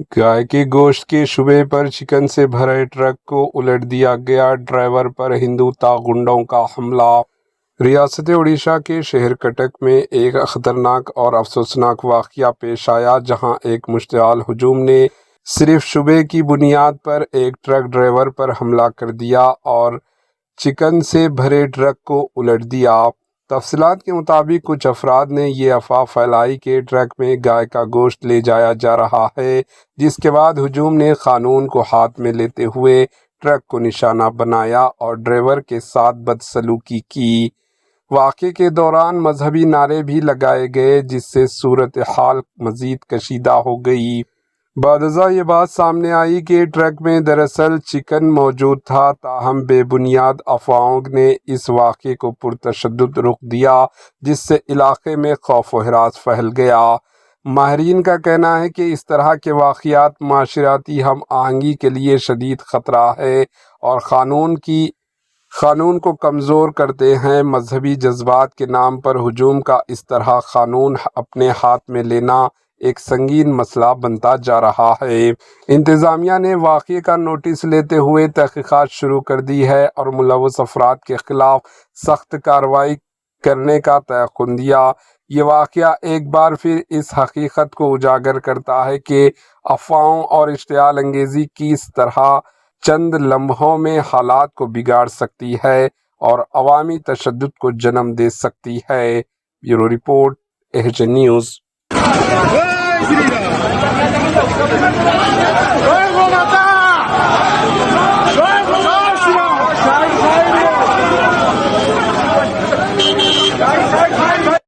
گائے کے گوشت کے شبے پر چکن سے بھرے ٹرک کو الٹ دیا گیا، ڈرائیور پر ہندوتا گنڈوں کا حملہ۔ ریاست اڑیسہ کے شہر کٹک میں ایک خطرناک اور افسوسناک واقعہ پیش آیا، جہاں ایک مشتعل ہجوم نے صرف شبے کی بنیاد پر ایک ٹرک ڈرائیور پر حملہ کر دیا اور چکن سے بھرے ٹرک کو الٹ دیا۔ تفصیلات کے مطابق کچھ افراد نے یہ افواہ پھیلائی کہ ٹرک میں گائے کا گوشت لے جایا جا رہا ہے، جس کے بعد ہجوم نے قانون کو ہاتھ میں لیتے ہوئے ٹرک کو نشانہ بنایا اور ڈرائیور کے ساتھ بدسلوکی کی۔ واقعے کے دوران مذہبی نعرے بھی لگائے گئے، جس سے صورتحال مزید کشیدہ ہو گئی۔ بعد ازاں یہ بات سامنے آئی کہ ٹرک میں دراصل چکن موجود تھا، تاہم بے بنیاد افواہوں نے اس واقعے کو پرتشدد رخ دیا، جس سے علاقے میں خوف و ہراس پھیل گیا۔ ماہرین کا کہنا ہے کہ اس طرح کے واقعات معاشرتی ہم آہنگی کے لیے شدید خطرہ ہے اور قانون کو کمزور کرتے ہیں۔ مذہبی جذبات کے نام پر ہجوم کا اس طرح قانون اپنے ہاتھ میں لینا ایک سنگین مسئلہ بنتا جا رہا ہے۔ انتظامیہ نے واقعے کا نوٹس لیتے ہوئے تحقیقات شروع کر دی ہے اور ملوث افراد کے خلاف سخت کارروائی کرنے کا تیقن دیا۔ یہ واقعہ ایک بار پھر اس حقیقت کو اجاگر کرتا ہے کہ افواہوں اور اشتعال انگیزی کس طرح چند لمحوں میں حالات کو بگاڑ سکتی ہے اور عوامی تشدد کو جنم دے سکتی ہے۔ Bureau report, H N news.